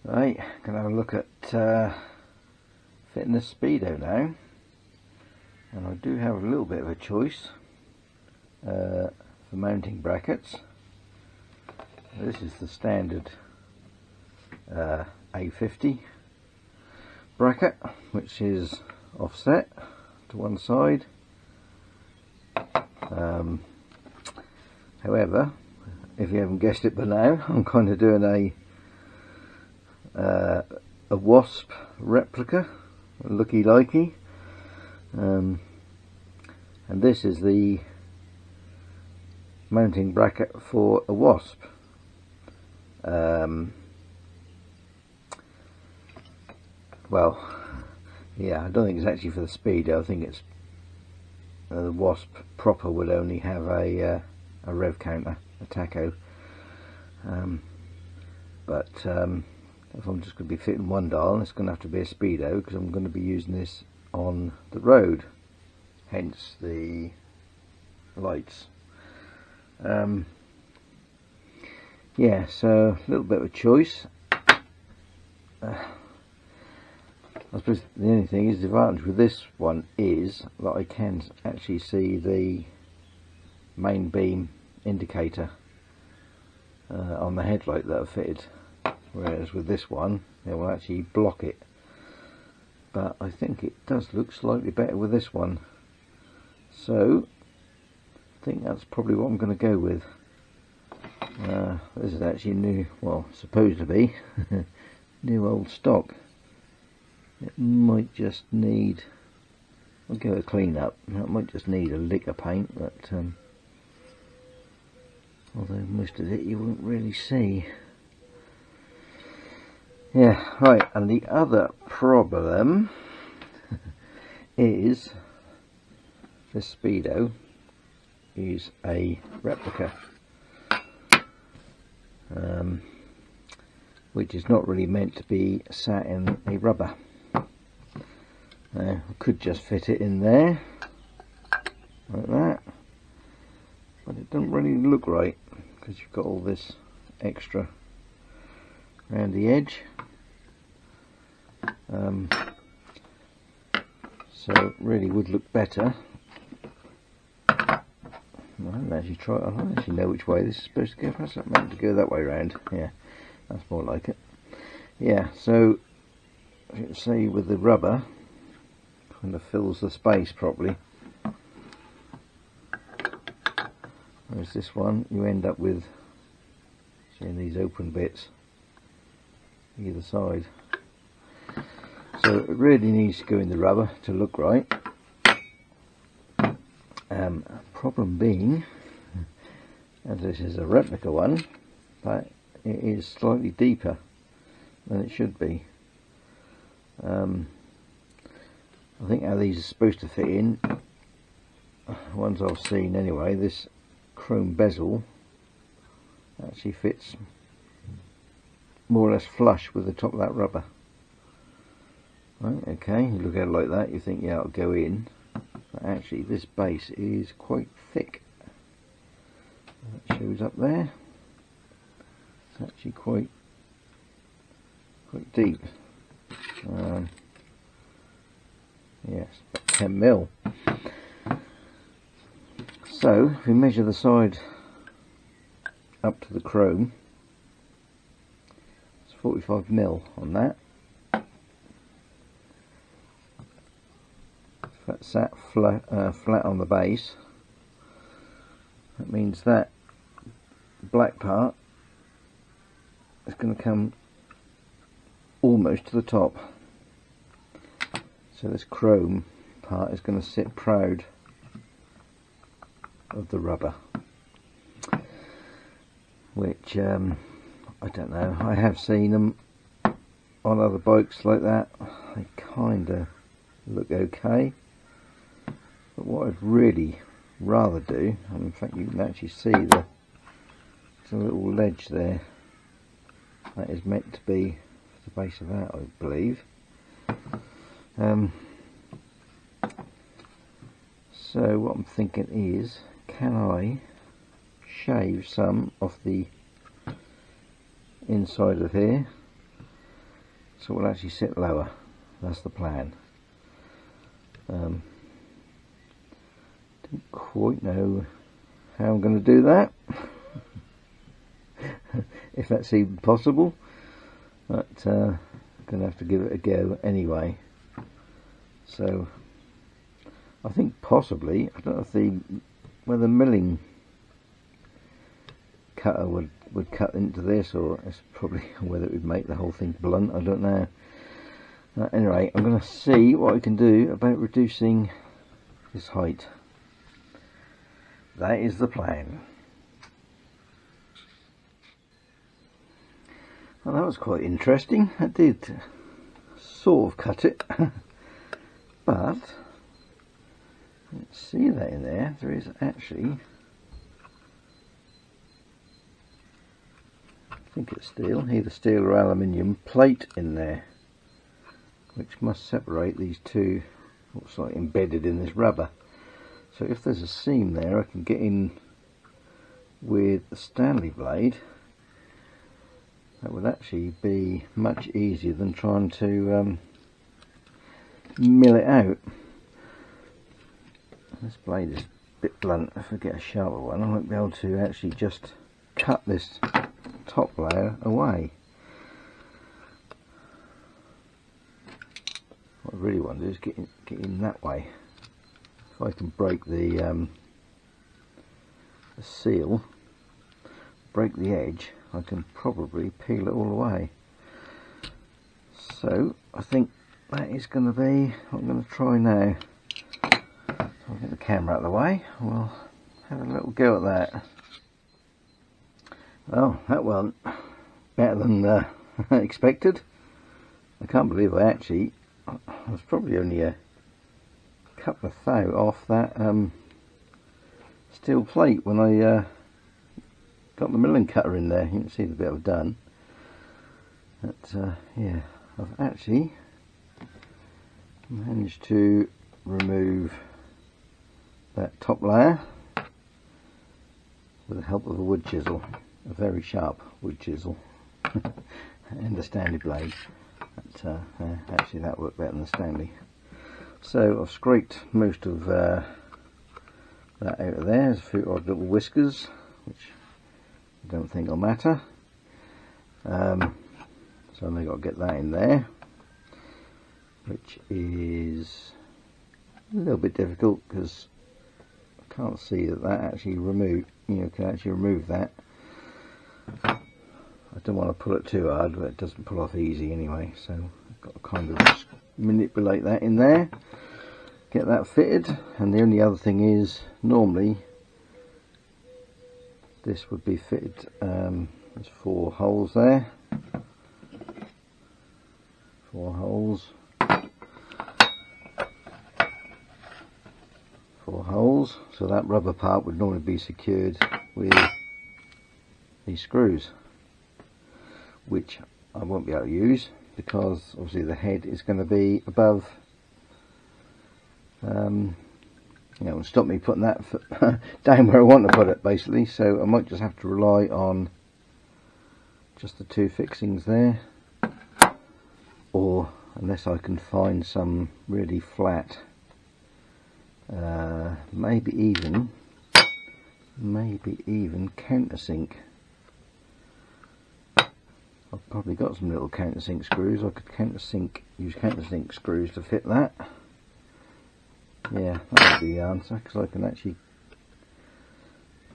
Right, gonna have a look at fitting this Speedo now, and I do have a little bit of a choice for mounting brackets. This is the standard A50 bracket, which is offset to one side. However, if you haven't guessed it by now, I'm kind of doing a wasp replica, looky likey, and this is the mounting bracket for a wasp. Well, yeah, I don't think it's actually for the Speedo. I think it's the wasp proper would only have a rev counter, a tacho, but if I'm just going to be fitting one dial, it's going to have to be a Speedo, because I'm going to be using this on the road, hence the lights. Yeah, so a little bit of a choice. I suppose the only thing is, the advantage with this one is that I can actually see the main beam indicator on the headlight that I've fitted, whereas with this one it will actually block it. But I think it does look slightly better with this one, so I think that's probably what I'm going to go with. This is actually new, well, supposed to be new old stock. It might just need, I'll give it a clean up. It might just need a lick of paint, but although most of it you won't really see. Yeah, right, and the other problem is this Speedo is a replica, which is not really meant to be sat in a rubber. I could just fit it in there like that, but it doesn't really look right because you've got all this extra around the edge. So it really would look better. I haven't actually tried. I don't actually know which way this is supposed to go. Perhaps I'm meant to go that way round. Yeah, that's more like it. Yeah, so as you can see with the rubber, kind of fills the space properly. Whereas this one, you end up with seeing these open bits either side. So it really needs to go in the rubber to look right. Problem being, as this is a replica one, that it is slightly deeper than it should be. I think how these are supposed to fit in, ones I've seen anyway, this chrome bezel actually fits more or less flush with the top of that rubber. Right, okay, you look at it like that, you think, yeah, it'll go in, but actually this base is quite thick. That shows up there. It's actually quite deep. Yes, about 10 mil. So if we measure the side up to the chrome, it's 45 mil on that. If that's sat flat on the base, that means that black part is going to come almost to the top. So this chrome part is going to sit proud of the rubber, which I don't know, I have seen them on other bikes like that. They kind of look okay, but what I'd really rather do, and in fact you can actually see there's a little ledge there that is meant to be the base of that, I believe. So what I'm thinking is, can I shave some off the inside of here so it will actually sit lower. That's the plan. Don't quite know how I'm going to do that, if that's even possible, but I'm going to have to give it a go anyway. So I think possibly, I don't know if whether milling cutter would cut into this, or it's probably whether it would make the whole thing blunt, I don't know. Anyway, I'm going to see what I can do about reducing this height. That is the plan. Well, that was quite interesting. I did sort of cut it, but let's see that in there. There is actually, I think it's steel, either steel or aluminium plate in there, which must separate these two, looks like embedded in this rubber. So if there's a seam there, I can get in with the Stanley blade. That would actually be much easier than trying to mill it out. This blade is a bit blunt. If I get a sharper one, I won't be able to actually just cut this top layer away. What I really want to do is get in that way. If I can break the seal, break the edge, I can probably peel it all away. So I think that is going to be what I'm going to try now. I'll get the camera out of the way, we'll have a little go at that. Well, that went better than expected. I can't believe I was probably only a couple of thou off that steel plate when I got the milling cutter in there. You can see the bit I've done. But yeah, I've actually managed to remove that top layer with the help of a wood chisel, a very sharp wood chisel, and the Stanley blade. But actually that worked better than the Stanley. So I've scraped most of that out of there. There's a few odd little whiskers, which I don't think will matter. So I've got to get that in there, which is a little bit difficult because I can't see that actually can actually remove that. I don't want to pull it too hard, but it doesn't pull off easy anyway, so I've got to kind of manipulate that in there, get that fitted. And the only other thing is, normally this would be fitted, there's 4 holes there, 4 holes, 4 holes, so that rubber part would normally be secured with these screws, which I won't be able to use because obviously the head is going to be above, and stop me putting that down where I want to put it basically. So I might just have to rely on just the 2 fixings there, or unless I can find some really flat, maybe even countersink. I've probably got some little countersink screws. I could use countersink screws to fit that. Yeah, that would be the answer, because I can actually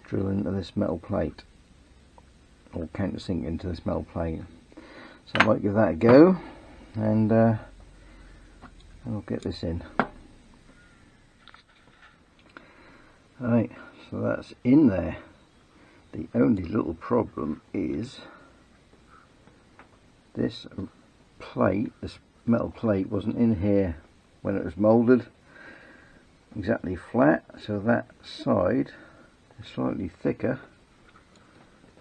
drill into this metal plate, or countersink into this metal plate. So I might give that a go, and I'll get this in. Right, so that's in there. The only little problem is this plate, this metal plate, wasn't in here when it was moulded exactly flat, so that side is slightly thicker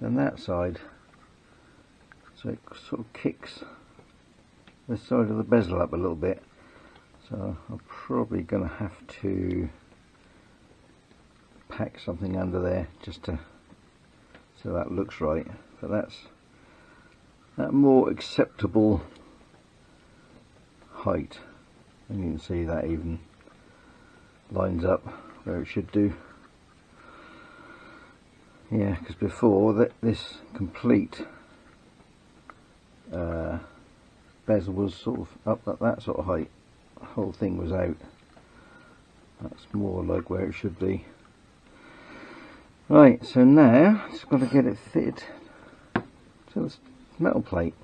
than that side, so it sort of kicks this side of the bezel up a little bit. So I'm probably going to have to pack something under there just to so that looks right, but that's that more acceptable height, and you can see that even lines up where it should do. Yeah, because before this complete bezel was sort of up at that sort of height. The whole thing was out. That's more like where it should be. Right, so now just got to get it fitted to this metal plate.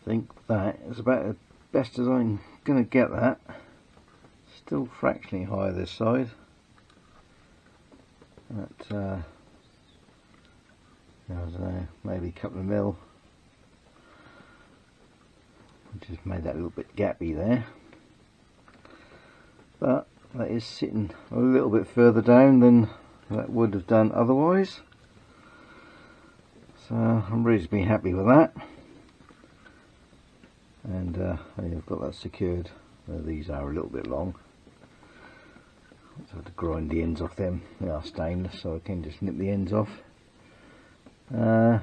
I think that is about as best as I'm going to get that. Still fractionally higher this side. At, I don't know, maybe a couple of mil. Just made that a little bit gappy there. But that is sitting a little bit further down than that would have done otherwise. So I'm reasonably happy with that. And I've got that secured. These are a little bit long. I have to grind the ends off them. They are stainless, so I can just nip the ends off. And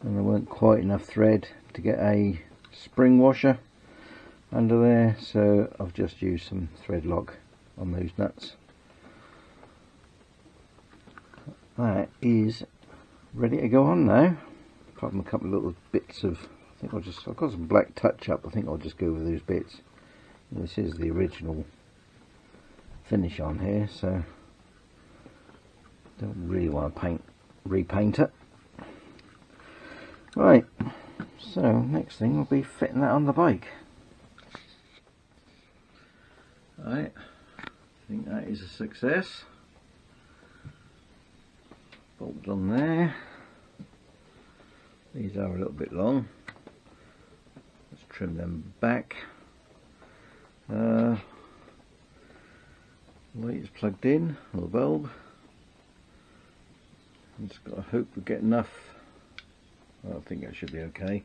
there weren't quite enough thread to get a spring washer under there, so I've just used some thread lock on those nuts. That is ready to go on now, apart from a couple of little bits of, I've got some black touch up. I think I'll just go with those bits. This is the original finish on here, so don't really want to repaint it. Right, so next thing will be fitting that on the bike. Right, I think that is a success. Bolts on there. These are a little bit long. Let's trim them back. Light is plugged in, or the bulb. I'm just got to hope we get enough. I think that should be okay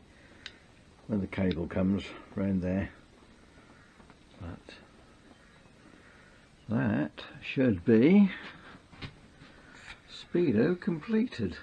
when the cable comes round there. But that should be Speedo completed.